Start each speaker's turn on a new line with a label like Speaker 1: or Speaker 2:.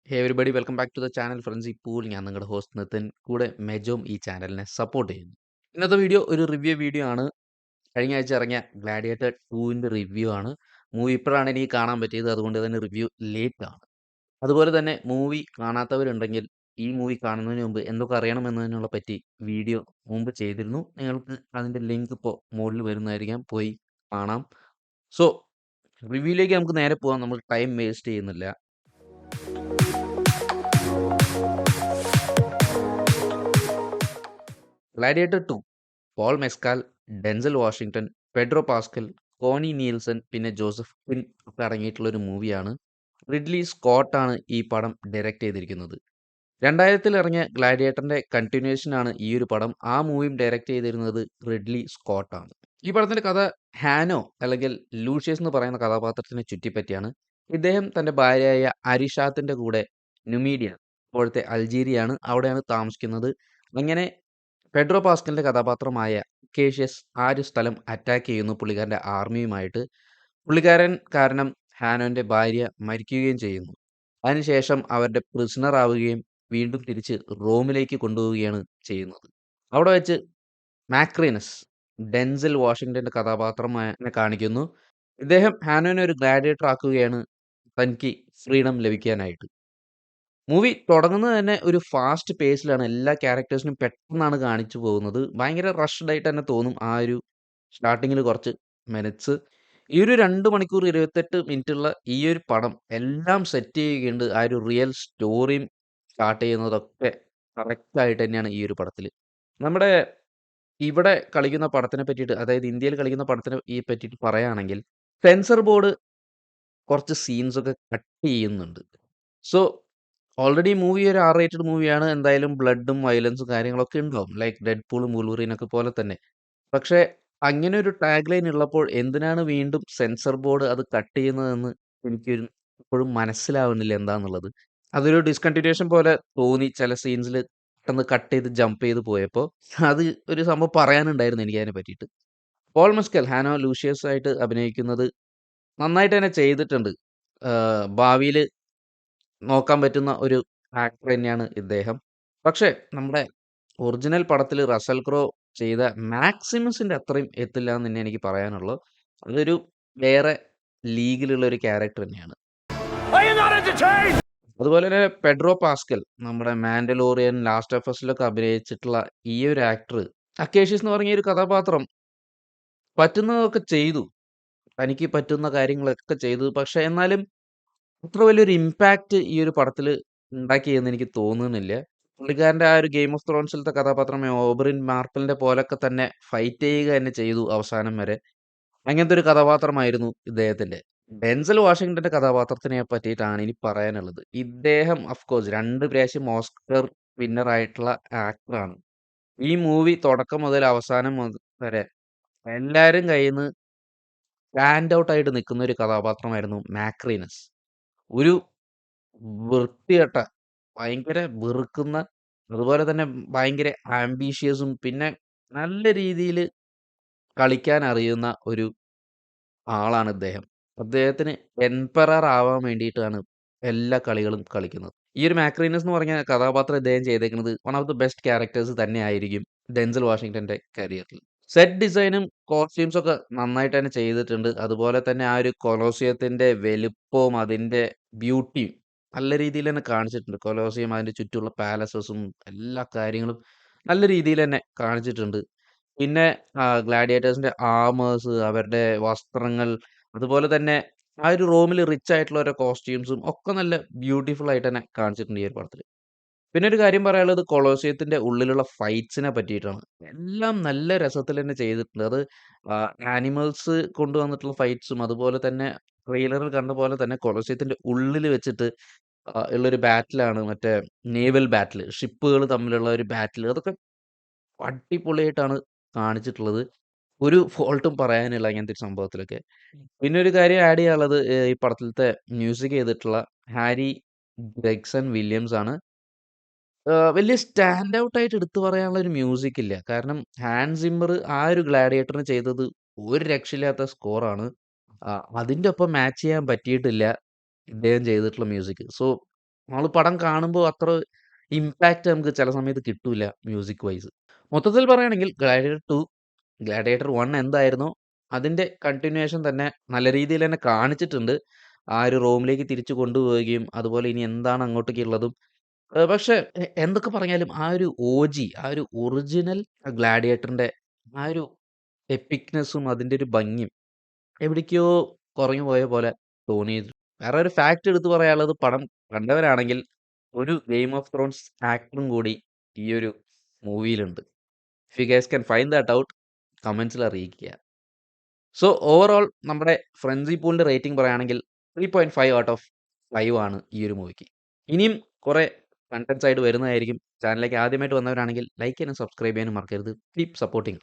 Speaker 1: Hey everybody welcome back to the channel ഫ്രണ്ട്സി പൂൾ. ഞാൻ നിങ്ങളുടെ ഹോസ്റ്റ് നിതിൻ. കൂടെ മെജോം ഈ ചാനലിനെ സപ്പോർട്ട് ചെയ്യുന്നു. ഇന്നത്തെ വീഡിയോ ഒരു റിവ്യൂ വീഡിയോ ആണ്. കഴിഞ്ഞ ആഴ്ച ഇറങ്ങിയ ഗ്ലാഡിയേറ്റർ 2ന്റെ റിവ്യൂ ആണ്. മൂവി ഇപ്പോഴാണ് എനിക്ക് കാണാൻ പറ്റിയത്, അതുകൊണ്ട് തന്നെ റിവ്യൂ ലേറ്റ് ആണ്. അതുപോലെ തന്നെ മൂവി കാണാത്തവരുണ്ടെങ്കിൽ ഈ മൂവി കാണുന്നതിന് മുമ്പ് എന്തൊക്കെ അറിയണമെന്നതിനുള്ള പറ്റി വീഡിയോ മുമ്പ് ചെയ്തിരുന്നു. നിങ്ങൾക്ക് അതിൻ്റെ ലിങ്ക് ഇപ്പോൾ മുകളിൽ വരുന്നതായിരിക്കാം, പോയി കാണാം. സോ റിവ്യൂയിലേക്ക് നമുക്ക് നേരെ പോകാം. നമ്മൾ ടൈം വേസ്റ്റ് ചെയ്യുന്നില്ല. Gladiator 2 Paul Mescal, Denzel Washington, Pedro Pascal, Connie Nielsen, പിന്നെ ജോസഫ് ക്വിൻ ഒക്കെ അടങ്ങിയിട്ടുള്ള ഒരു മൂവിയാണ്. റിഡ്ലി സ്കോട്ടാണ് ഈ പടം ഡയറക്റ്റ് ചെയ്തിരിക്കുന്നത്. 2000-ൽ ഇറങ്ങിയ ഗ്ലാഡിയേറ്ററിന്റെ കണ്ടിന്യൂഷൻ ആണ് ഈ ഒരു പടം. ആ മൂവിയും ഡയറക്റ്റ് ചെയ്തിരുന്നത് റിഡ്ലി സ്കോട്ടാണ്. ഈ പടത്തിന്റെ കഥ ഹാനോ അല്ലെങ്കിൽ ലൂഷ്യസ് എന്ന് പറയുന്ന കഥാപാത്രത്തിനെ ചുറ്റിപ്പറ്റിയാണ്. ഇദ്ദേഹം തന്റെ ഭാര്യയായ അരിഷാത്തിന്റെ കൂടെ നുമീഡിയ, ഇപ്പോഴത്തെ അൾജീരിയയാണ്, അവിടെയാണ് താമസിക്കുന്നത്. അങ്ങനെ പെഡ്രോ പാസ്കലിന്റെ കഥാപാത്രമായ കേഷ്യസ് ആ ഒരു സ്ഥലം അറ്റാക്ക് ചെയ്യുന്നു പുള്ളിക്കാരന്റെ ആർമിയുമായിട്ട്. പുള്ളിക്കാരൻ കാരണം ഹാനോന്റെ ഭാര്യ മരിക്കുകയും ചെയ്യുന്നു. അതിനുശേഷം അവരുടെ പ്രിസണർ ആവുകയും വീണ്ടും തിരിച്ച് റോമിലേക്ക് കൊണ്ടുപോവുകയാണ് ചെയ്യുന്നത്. അവിടെ വെച്ച് മാക്രീനസ്, ഡെൻസൽ വാഷിംഗ്ടന്റെ കഥാപാത്രമായി കാണിക്കുന്നു. ഇദ്ദേഹം ഹാനോനെ ഒരു ഗ്ലാഡിയേറ്റർ ആക്കുകയാണ് തനിക്ക് ഫ്രീഡം ലഭിക്കാനായിട്ട്. മൂവി തുടങ്ങുന്നത് തന്നെ ഒരു ഫാസ്റ്റ് പേസിലാണ്. എല്ലാ ക്യാരക്ടേഴ്സിനും പെട്ടെന്നാണ് കാണിച്ചു പോകുന്നത്. ഭയങ്കര റഷ്ഡ് ആയിട്ട് തന്നെ തോന്നും ആ ഒരു സ്റ്റാർട്ടിങ്ങിൽ കുറച്ച് മിനിറ്റ്സ്. ഈ ഒരു 2 മണിക്കൂർ 28 മിനിറ്റുള്ള ഈ ഒരു പടം എല്ലാം സെറ്റ് ചെയ്യുകയുണ്ട്. ആ ഒരു റിയൽ സ്റ്റോറിയും സ്റ്റാർട്ട് ചെയ്യുന്നതൊക്കെ കറക്റ്റായിട്ട് തന്നെയാണ് ഈ ഒരു പടത്തിൽ. നമ്മുടെ ഇവിടെ കളിക്കുന്ന പടത്തിനെ പറ്റിയിട്ട്, അതായത് ഇന്ത്യയിൽ കളിക്കുന്ന പടത്തിനെ പറ്റിയിട്ട് പറയുകയാണെങ്കിൽ സെൻസർ ബോർഡ് കുറച്ച് സീൻസൊക്കെ കട്ട് ചെയ്യുന്നുണ്ട്. സോ ഓൾറെഡി മൂവി ഒരു ആർ റേറ്റഡ് മൂവിയാണ്. എന്തായാലും ബ്ലഡും വയലൻസും കാര്യങ്ങളൊക്കെ ഉണ്ടാവും. ലൈക്ക് ഡെഡ്പൂളും വുൾവറീനൊക്കെ പോലെ തന്നെ. പക്ഷേ അങ്ങനെ ഒരു ടാഗ് ലൈൻ ഉള്ളപ്പോൾ എന്തിനാണ് വീണ്ടും സെൻസർ ബോർഡ് അത് കട്ട് ചെയ്യുന്നതെന്ന് എനിക്കൊരു ഇപ്പോഴും മനസ്സിലാവുന്നില്ല എന്താന്നുള്ളത്. അതൊരു ഡിസ്കണ്ടിന്യൂഷൻ പോലെ തോന്നി ചില സീൻസിൽ പെട്ടെന്ന് കട്ട് ചെയ്ത് ജമ്പ് ചെയ്ത് പോയപ്പോൾ. അത് ഒരു സംഭവം പറയാനുണ്ടായിരുന്നു എനിക്ക് അതിനെ പറ്റിയിട്ട്. പോൾ മെസ്കൽ ഹാനോ ലൂഷ്യസ് ആയിട്ട് അഭിനയിക്കുന്നത് നന്നായിട്ട് തന്നെ ചെയ്തിട്ടുണ്ട്. ഭാവിയിൽ നോക്കാൻ പറ്റുന്ന ഒരു ആക്ടർ തന്നെയാണ് ഇദ്ദേഹം. പക്ഷേ നമ്മുടെ ഒറിജിനൽ പടത്തിൽ റസൽ ക്രോ ചെയ്ത മാക്സിമസിന്റെ അത്രയും എത്തില്ല എന്ന് തന്നെ എനിക്ക് പറയാനുള്ളൂ. അതൊരു വേറെ ലീഗിലുള്ള ഒരു ക്യാരക്ടർ തന്നെയാണ്. അതുപോലെ തന്നെ പെഡ്രോ പാസ്കൽ നമ്മുടെ മാൻഡലോറിയൻ, ലാസ്റ്റ് ഓഫ് അസിലൊക്കെ അഭിനയിച്ചിട്ടുള്ള ഈ ഒരു ആക്ടർ അക്കേഷ്യസ് എന്ന് പറഞ്ഞ ഒരു കഥാപാത്രം പറ്റുന്നതൊക്കെ ചെയ്തു. തനിക്ക് പറ്റുന്ന കാര്യങ്ങളൊക്കെ ചെയ്തു. പക്ഷേ എന്നാലും അത്ര വലിയൊരു ഇമ്പാക്റ്റ് ഈ ഒരു പടത്തിൽ ഉണ്ടാക്കിയെന്ന് എനിക്ക് തോന്നുന്നില്ല. പുള്ളിക്കാരന്റെ ആ ഒരു ഗെയിം ഓഫ് ത്രോൺസിലത്തെ കഥാപാത്രമായ ഓബറിൻ മാർപ്പിളിന്റെ പോലൊക്കെ തന്നെ ഫൈറ്റ് ചെയ്യുക തന്നെ ചെയ്തു അവസാനം വരെ. അങ്ങനത്തെ ഒരു കഥാപാത്രമായിരുന്നു ഇദ്ദേഹത്തിന്റെ. ഡെൻസൽ വാഷിംഗ്ടന്റെ കഥാപാത്രത്തിനെ പറ്റിയിട്ടാണ് ഇനി പറയാനുള്ളത്. ഇദ്ദേഹം ഓഫ് കോഴ്സ് 2 പ്രാവശ്യം ഓസ്കർ വിന്നർ ആയിട്ടുള്ള ആക്ടറാണ്. ഈ മൂവി തുടക്കം മുതൽ അവസാനം വരെ എല്ലാരും കയ്യിന്ന് സ്റ്റാൻഡ് ഔട്ട് ആയിട്ട് നിൽക്കുന്ന ഒരു കഥാപാത്രമായിരുന്നു മാക്രീനസ്. ഒരു വൃത്തികെട്ട, ഭയങ്കര വെറുക്കുന്ന, അതുപോലെ തന്നെ ഭയങ്കര ആംബീഷ്യസും, പിന്നെ നല്ല രീതിയിൽ കളിക്കാൻ അറിയുന്ന ഒരു ആളാണ് ഇദ്ദേഹം. അദ്ദേഹത്തിന് എംപറർ ആവാൻ വേണ്ടിയിട്ടാണ് എല്ലാ കളികളും കളിക്കുന്നത്. ഈ ഒരു മാക്രീനസ് എന്ന് പറഞ്ഞ കഥാപാത്രം ഇദ്ദേഹം ചെയ്തേക്കുന്നത് one of the best characters തന്നെ ആയിരിക്കും ഡെൻസൽ വാഷിംഗ്ടന്റെ കരിയറിൽ. സെറ്റ് ഡിസൈനും കോസ്റ്റ്യൂംസും ഒക്കെ നന്നായിട്ട് തന്നെ ചെയ്തിട്ടുണ്ട്. അതുപോലെ തന്നെ ആ ഒരു കൊലോസിയത്തിന്റെ വലുപ്പവും അതിന്റെ ബ്യൂട്ടിയും നല്ല രീതിയിൽ തന്നെ കാണിച്ചിട്ടുണ്ട്. കൊലോസിയം, അതിന്റെ ചുറ്റുമുള്ള പാലസസും എല്ലാ കാര്യങ്ങളും നല്ല രീതിയിൽ തന്നെ കാണിച്ചിട്ടുണ്ട്. പിന്നെ ഗ്ലാഡിയേറ്റേഴ്സിന്റെ ആർമേഴ്സ്, അവരുടെ വസ്ത്രങ്ങൾ, അതുപോലെ തന്നെ ആ ഒരു റോമിൽ റിച്ച് ആയിട്ടുള്ള ഓരോ കോസ്റ്റ്യൂംസും ഒക്കെ നല്ല ബ്യൂട്ടിഫുൾ ആയിട്ട് തന്നെ കാണിച്ചിട്ടുണ്ട് ഈ ഒരു പടത്തിൽ. പിന്നെ ഒരു കാര്യം പറയാനുള്ളത് കൊളോസിയത്തിന്റെ ഉള്ളിലുള്ള ഫൈറ്റ്സിനെ പറ്റിയിട്ടാണ്. എല്ലാം നല്ല രസത്തിൽ തന്നെ ചെയ്തിട്ടുണ്ട്. അത് ആനിമൽസ് കൊണ്ടുവന്നിട്ടുള്ള ഫൈറ്റ്സും, അതുപോലെ തന്നെ ട്രെയിലറിൽ കണ്ട പോലെ തന്നെ കൊളോസിയത്തിന്റെ ഉള്ളിൽ വെച്ചിട്ട് ഉള്ളൊരു ബാറ്റിലാണ്, മറ്റേ നേവൽ ബാറ്റിൽ, ഷിപ്പുകൾ തമ്മിലുള്ള ഒരു ബാറ്റിൽ. അതൊക്കെ അടിപൊളിയായിട്ടാണ് കാണിച്ചിട്ടുള്ളത്. ഒരു ഫോൾട്ടും പറയാനില്ല അങ്ങനത്തെ ഒരു സംഭവത്തിലൊക്കെ. പിന്നെ ഒരു കാര്യം ആഡ് ചെയ്യാനുള്ളത്, ഈ പടത്തിലത്തെ മ്യൂസിക് ചെയ്തിട്ടുള്ള ഹാരി ഗ്രെഗ്സൺ വില്യംസ് ആണ്. വലിയ സ്റ്റാൻഡ് ഔട്ട് ആയിട്ട് എടുത്തു പറയാനുള്ള ഒരു മ്യൂസിക് ഇല്ല. കാരണം ഹാൻസ് സിമ്മർ ആ ഒരു ഗ്ലാഡിയേറ്ററിന് ചെയ്തത് ഒരു രക്ഷയില്ലാത്ത സ്കോറാണ്. അതിന്റെ ഒപ്പം മാച്ച് ചെയ്യാൻ പറ്റിയിട്ടില്ല ഇദ്ദേഹം ചെയ്തിട്ടുള്ള മ്യൂസിക്. സോ നമ്മള് പടം കാണുമ്പോ അത്ര ഇംപാക്റ്റ് നമുക്ക് ചില സമയത്ത് കിട്ടൂല മ്യൂസിക് വൈസ്. മൊത്തത്തിൽ പറയുകയാണെങ്കിൽ ഗ്ലാഡിയേറ്റർ 2, ഗ്ലാഡിയേറ്റർ 1 എന്തായിരുന്നോ അതിന്റെ കണ്ടിന്യൂവേഷൻ തന്നെ നല്ല രീതിയിൽ തന്നെ കാണിച്ചിട്ടുണ്ട്. ആ ഒരു റോമിലേക്ക് തിരിച്ചു കൊണ്ടുപോവുകയും അതുപോലെ ഇനി എന്താണ് അങ്ങോട്ടേക്കുള്ളതും പക്ഷെ എന്തൊക്കെ പറഞ്ഞാലും ആ ഒരു ഒജി, ആ ഒരു ഒറിജിനൽ ഗ്ലാഡിയേറ്ററിന്റെ ആ ഒരു എപ്പിക്നെസ്സും അതിന്റെ ഒരു ഭംഗിയും എവിടേക്കോ കുറഞ്ഞു പോയ പോലെ തോന്നിയിരുന്നു. വേറെ ഒരു ഫാക്ട് എടുത്ത് പറയാനുള്ളത് പടം കണ്ടവരാണെങ്കിൽ ഒരു ഗെയിം ഓഫ് ത്രോൺസ് ആക്ടറും കൂടി ഈ ഒരു മൂവിയിലുണ്ട്. If you guys can find that out കമന്റ്സിൽ അറിയിക്കുക. സോ ഓവറോൾ നമ്മുടെ ഫ്രണ്ട്സി പൂളിന്റെ റേറ്റിംഗ് പറയുകയാണെങ്കിൽ 3.5 ഔട്ട് ഓഫ് 5 ആണ് ഈ ഒരു മൂവിക്ക്. ഇനിയും കുറെ കണ്ടന്റ്സ് ആയിട്ട് വരുന്നതായിരിക്കും. ചാനലിലേക്ക് ആദ്യമായിട്ട് വന്നവരാണെങ്കിൽ ലൈക്ക് ചെയ്യാനും സബ്സ്ക്രൈബ് ചെയ്യാനും മറക്കരുത്. Keep supporting.